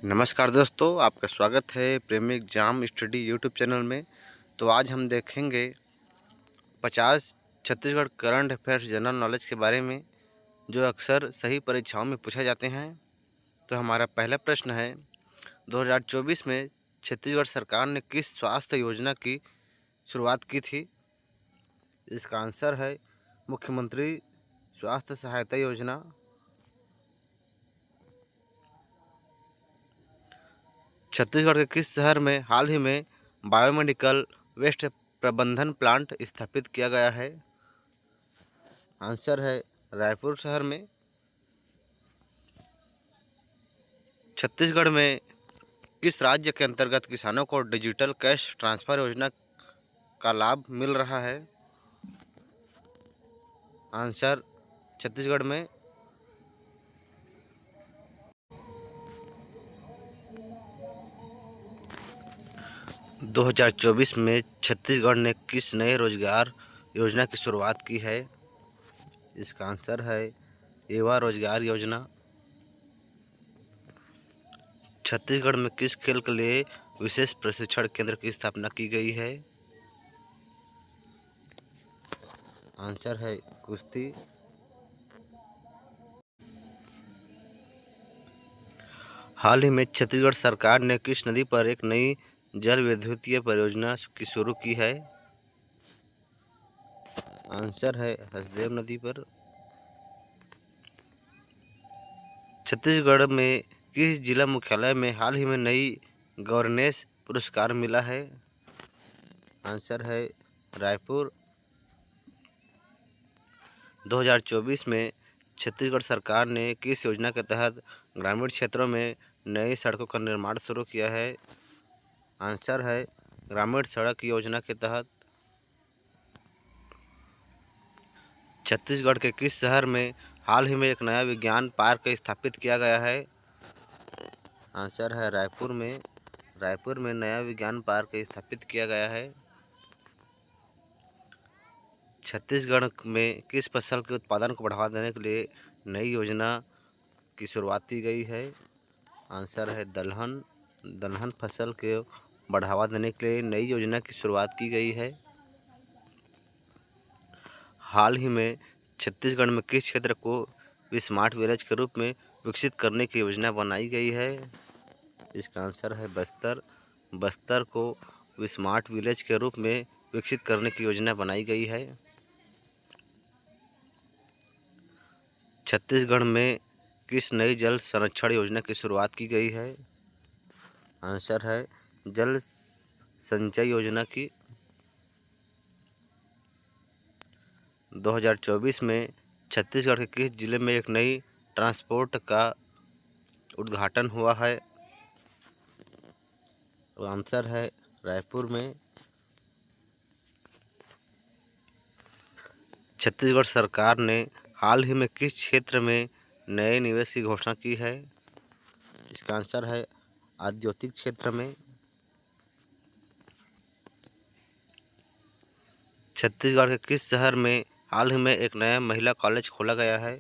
नमस्कार दोस्तों, आपका स्वागत है प्रेमी एग्जाम स्टडी यूट्यूब चैनल में। तो आज हम देखेंगे 50 Chhattisgarh current affairs general knowledge के बारे में, जो अक्सर सही परीक्षाओं में पूछे जाते हैं। तो हमारा पहला प्रश्न है, 2024 में छत्तीसगढ़ सरकार ने किस स्वास्थ्य योजना की शुरुआत की थी? इसका आंसर है मुख्यमंत्री स्वास्थ्य सहायता योजना। छत्तीसगढ़ के किस शहर में हाल ही में बायोमेडिकल वेस्ट प्रबंधन प्लांट स्थापित किया गया है? आंसर है रायपुर शहर में। छत्तीसगढ़ में किस राज्य के अंतर्गत किसानों को डिजिटल कैश ट्रांसफर योजना का लाभ मिल रहा है? आंसर छत्तीसगढ़ में। दो 2024 में छत्तीसगढ़ ने किस नए रोजगार योजना की शुरुआत की है? इसका आंसर है युवा रोजगार योजना। छत्तीसगढ़ में किस खेल के लिए विशेष प्रशिक्षण केंद्र की स्थापना की गई है? आंसर है कुश्ती। हाल ही में छत्तीसगढ़ सरकार ने किस नदी पर एक नई जल विद्युतीय परियोजना की शुरू की है? आंसर है हसदेव नदी पर। छत्तीसगढ़ में किस जिला मुख्यालय में हाल ही में नई गवर्नेंस पुरस्कार मिला है? आंसर है रायपुर। 2024 में छत्तीसगढ़ सरकार ने किस योजना के तहत ग्रामीण क्षेत्रों में नई सड़कों का निर्माण शुरू किया है? आंसर है ग्रामीण सड़क योजना के तहत। छत्तीसगढ़ के किस शहर में हाल ही में एक नया विज्ञान पार्क स्थापित किया गया है? आंसर है रायपुर में। रायपुर में नया विज्ञान पार्क स्थापित किया गया है। छत्तीसगढ़ में किस फसल के उत्पादन को बढ़ावा देने के लिए नई योजना की शुरुआत की गई है? आंसर है दलहन। दलहन फसल के बढ़ावा देने के लिए नई योजना की शुरुआत की गई है। हाल ही में छत्तीसगढ़ में किस क्षेत्र को स्मार्ट विलेज के रूप में विकसित करने की योजना बनाई गई है? इसका आंसर है बस्तर। बस्तर को स्मार्ट विलेज के रूप में विकसित करने की योजना बनाई गई है। छत्तीसगढ़ में किस नई जल संरक्षण योजना की शुरुआत की गई है? आंसर है जल संचय योजना की। 2024 में छत्तीसगढ़ के किस जिले में एक नई ट्रांसपोर्ट का उद्घाटन हुआ है? तो आंसर है रायपुर में। छत्तीसगढ़ सरकार ने हाल ही में किस क्षेत्र में नए निवेश की घोषणा की है? इसका आंसर है औद्योगिक क्षेत्र में। छत्तीसगढ़ के किस शहर में हाल ही में एक नया महिला कॉलेज खोला गया है?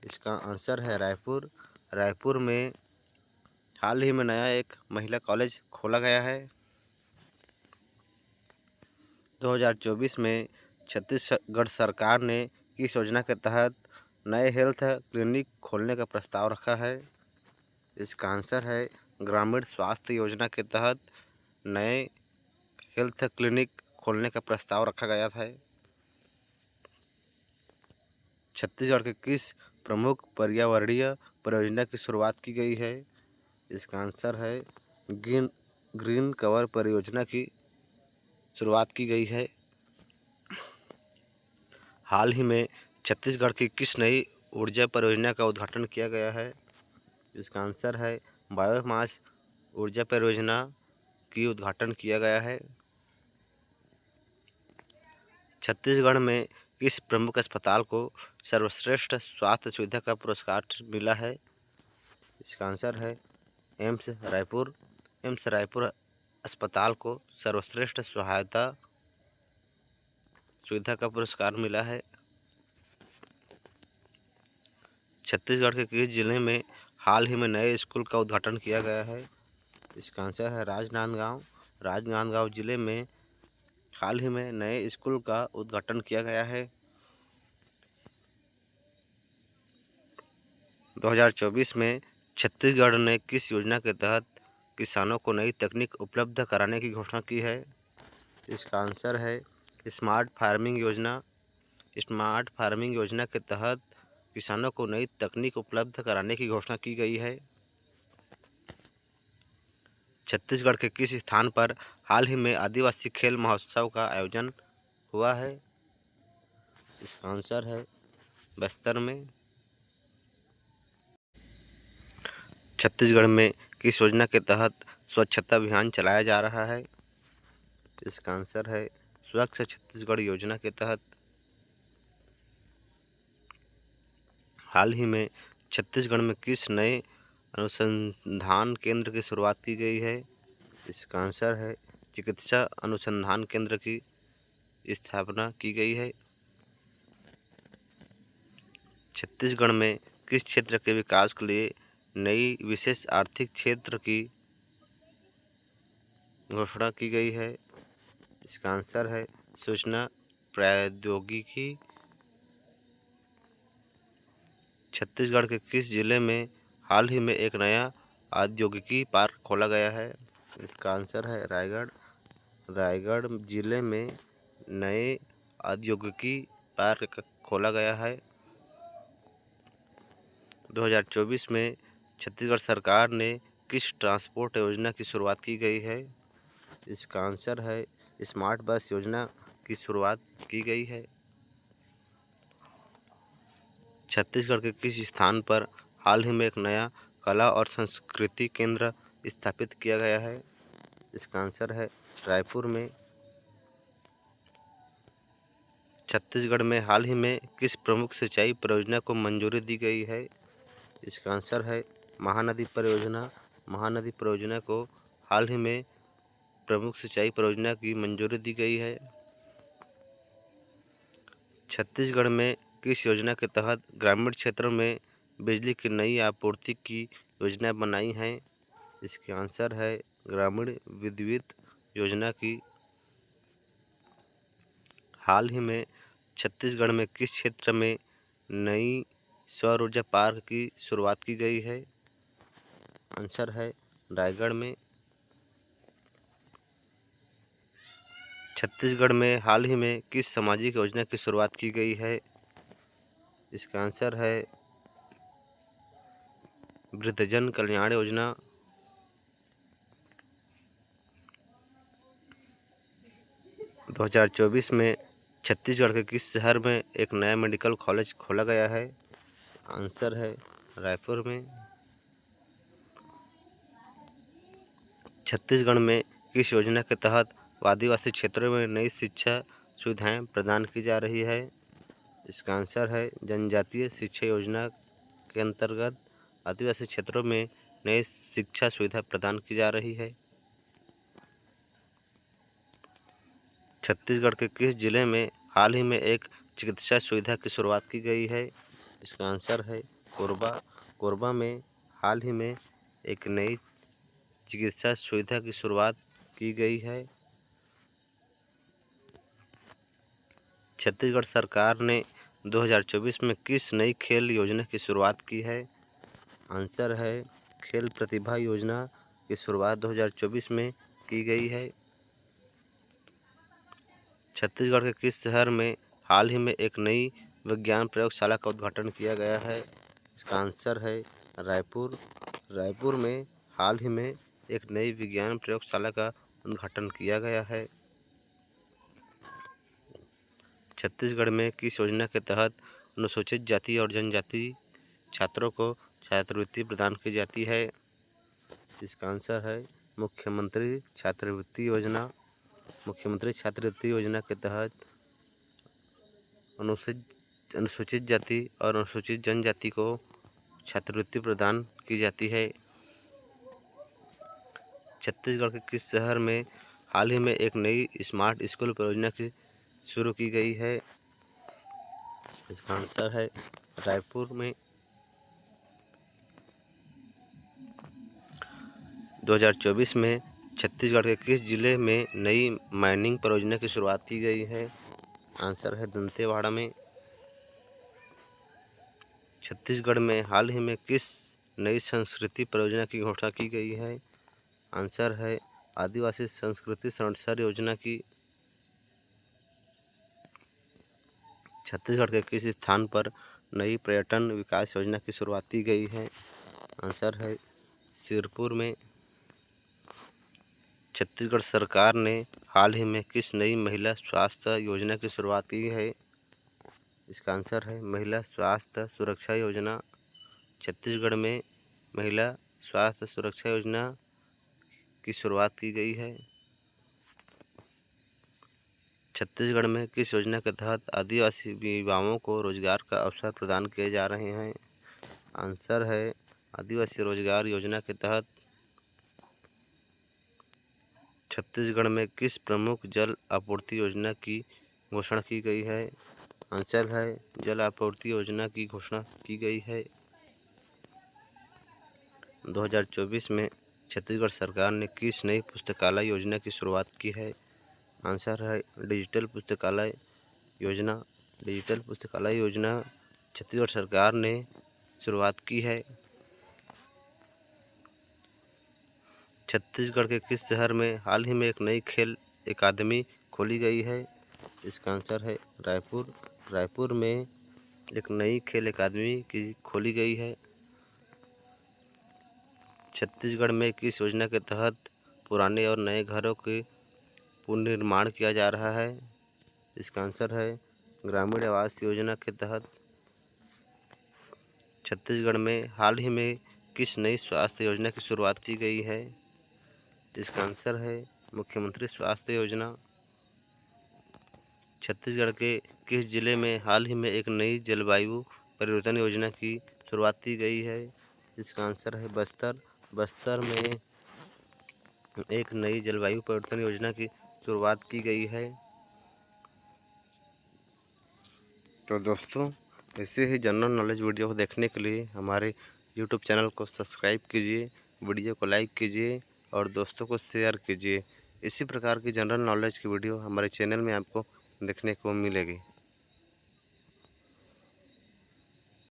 इसका आंसर है रायपुर। रायपुर में हाल ही में नया एक महिला कॉलेज खोला गया है। 2024 में छत्तीसगढ़ सरकार ने किस योजना के तहत नए हेल्थ क्लिनिक खोलने का प्रस्ताव रखा है? इसका आंसर है ग्रामीण स्वास्थ्य योजना के तहत नए हेल्थ क्लिनिक खोलने का प्रस्ताव रखा गया था। छत्तीसगढ़ के किस प्रमुख पर्यावरणीय परियोजना की शुरुआत की गई है? इसका आंसर है ग्रीन कवर परियोजना की शुरुआत की गई है। हाल ही में छत्तीसगढ़ की किस नई ऊर्जा परियोजना का उद्घाटन किया गया है? इसका आंसर है बायोमास ऊर्जा परियोजना की उद्घाटन किया गया है। छत्तीसगढ़ में किस प्रमुख अस्पताल को सर्वश्रेष्ठ स्वास्थ्य सुविधा का पुरस्कार मिला है? इसका आंसर है एम्स रायपुर। एम्स रायपुर अस्पताल को सर्वश्रेष्ठ सहायता सुविधा का पुरस्कार मिला है। छत्तीसगढ़ के किस जिले में हाल ही में नए स्कूल का उद्घाटन किया गया है? इसका आंसर है राजनांदगांव। राजनांदगांव जिले में हाल ही में नए स्कूल का उद्घाटन किया गया है। 2024 में छत्तीसगढ़ ने किस योजना के तहत किसानों को नई तकनीक उपलब्ध कराने की घोषणा की है? इसका आंसर है स्मार्ट फार्मिंग योजना। स्मार्ट फार्मिंग योजना के तहत किसानों को नई तकनीक उपलब्ध कराने की घोषणा की गई है। छत्तीसगढ़ के किस स्थान पर हाल ही में आदिवासी खेल महोत्सव का आयोजन हुआ है? इसका आंसर है बस्तर में। छत्तीसगढ़ में किस योजना के तहत स्वच्छता अभियान चलाया जा रहा है? इसका आंसर है स्वच्छ छत्तीसगढ़ योजना के तहत। हाल ही में छत्तीसगढ़ में किस नए अनुसंधान केंद्र की शुरुआत की गई है? इसका आंसर है चिकित्सा अनुसंधान केंद्र की स्थापना की गई है। छत्तीसगढ़ में किस क्षेत्र के विकास के लिए नई विशेष आर्थिक क्षेत्र की घोषणा की गई है? इसका आंसर है सूचना प्रौद्योगिकी। छत्तीसगढ़ के किस जिले में हाल ही में एक नया औद्योगिकी पार्क खोला गया है? इसका आंसर है रायगढ़। रायगढ़ जिले में नए औद्योगिकी पार्क खोला गया है। 2024 में छत्तीसगढ़ सरकार ने किस ट्रांसपोर्ट योजना की शुरुआत की गई है? इसका आंसर है स्मार्ट बस योजना की शुरुआत की गई है। छत्तीसगढ़ के किस स्थान पर हाल ही में एक नया कला और संस्कृति केंद्र स्थापित किया गया है? इसका आंसर है रायपुर में। छत्तीसगढ़ में हाल ही में किस प्रमुख सिंचाई परियोजना को मंजूरी दी गई है? इसका आंसर है महानदी परियोजना। महानदी परियोजना को हाल ही में प्रमुख सिंचाई परियोजना की मंजूरी दी गई है। छत्तीसगढ़ में किस योजना के तहत ग्रामीण क्षेत्रों में बिजली की नई आपूर्ति की योजना बनाई है? इसका आंसर है ग्रामीण विद्युत योजना की। हाल ही में छत्तीसगढ़ में किस क्षेत्र में नई सौर ऊर्जा पार्क की शुरुआत की गई है? आंसर है रायगढ़ में। छत्तीसगढ़ में हाल ही में किस सामाजिक योजना की शुरुआत की गई है? इसका आंसर है वृद्धजन कल्याण योजना। दो 2024 में छत्तीसगढ़ के किस शहर में एक नया मेडिकल कॉलेज खोला गया है? आंसर है रायपुर में। छत्तीसगढ़ में किस योजना के तहत आदिवासी क्षेत्रों में नई शिक्षा सुविधाएं प्रदान की जा रही है? इसका आंसर है जनजातीय शिक्षा योजना के अंतर्गत आदिवासी क्षेत्रों में नई शिक्षा सुविधा प्रदान की जा रही है। छत्तीसगढ़ के किस जिले में हाल ही में एक चिकित्सा सुविधा की शुरुआत की गई है? इसका आंसर है कोरबा। कोरबा में हाल ही में एक नई चिकित्सा सुविधा की शुरुआत की गई है। छत्तीसगढ़ सरकार ने 2024 में किस नई खेल योजना की शुरुआत की है? आंसर है खेल प्रतिभा योजना की शुरुआत 2024 में की गई है। छत्तीसगढ़ के किस शहर में हाल ही में एक नई विज्ञान प्रयोगशाला का उद्घाटन किया गया है? इसका आंसर है रायपुर। रायपुर में हाल ही में एक नई विज्ञान प्रयोगशाला का उद्घाटन किया गया है। छत्तीसगढ़ में किस योजना के तहत अनुसूचित जाति और जनजाति छात्रों को छात्रवृत्ति प्रदान की जाती है? इसका आंसर है मुख्यमंत्री छात्रवृत्ति योजना। मुख्यमंत्री छात्रवृत्ति योजना के तहत अनुसूचित जाति और अनुसूचित जनजाति को छात्रवृत्ति प्रदान की जाती है। छत्तीसगढ़ के किस शहर में हाल ही में एक नई स्मार्ट स्कूल परियोजना की शुरू की गई है? इसका आंसर है रायपुर में। 2024 में छत्तीसगढ़ के किस जिले में नई माइनिंग परियोजना की शुरुआत की गई है? आंसर है दंतेवाड़ा में। छत्तीसगढ़ में हाल ही में किस नई संस्कृति परियोजना की घोषणा की गई है? आंसर है आदिवासी संस्कृति संरक्षण योजना की। छत्तीसगढ़ के किस स्थान पर नई पर्यटन विकास योजना की शुरुआत की गई है? आंसर है सिरपुर में। छत्तीसगढ़ सरकार ने हाल ही में किस नई महिला स्वास्थ्य योजना की शुरुआत की है? इसका आंसर है महिला स्वास्थ्य सुरक्षा योजना। छत्तीसगढ़ में महिला स्वास्थ्य सुरक्षा योजना की शुरुआत की गई है। छत्तीसगढ़ में किस योजना के तहत आदिवासी युवाओं को रोजगार का अवसर प्रदान किए जा रहे हैं? आंसर है आदिवासी रोजगार योजना के तहत। छत्तीसगढ़ में किस प्रमुख जल आपूर्ति योजना की घोषणा की गई है? आंसर है जल आपूर्ति योजना की घोषणा की गई है। 2024 में छत्तीसगढ़ सरकार ने किस नई पुस्तकालय योजना की शुरुआत की है? आंसर है डिजिटल पुस्तकालय योजना। डिजिटल पुस्तकालय योजना छत्तीसगढ़ सरकार ने शुरुआत की है। छत्तीसगढ़ के किस शहर में हाल ही में एक नई खेल अकादमी खोली गई है? इसका आंसर है रायपुर। रायपुर में एक नई खेल अकादमी की खोली गई है। छत्तीसगढ़ में किस योजना के तहत पुराने और नए घरों के पुनर्निर्माण किया जा रहा है? इसका आंसर है ग्रामीण आवास योजना के तहत। छत्तीसगढ़ में हाल ही में किस नई स्वास्थ्य योजना की शुरुआत की गई है? इसका आंसर है मुख्यमंत्री स्वास्थ्य योजना। छत्तीसगढ़ के किस जिले में हाल ही में एक नई जलवायु परिवर्तन योजना की शुरुआत की गई है? इसका आंसर है बस्तर। बस्तर में एक नई जलवायु परिवर्तन योजना की शुरुआत की गई है। तो दोस्तों, ऐसे ही जनरल नॉलेज वीडियो को देखने के लिए हमारे यूट्यूब चैनल को सब्सक्राइब कीजिए, वीडियो को लाइक कीजिए और दोस्तों को शेयर कीजिए। इसी प्रकार की जनरल नॉलेज की वीडियो हमारे चैनल में आपको देखने को मिलेगी।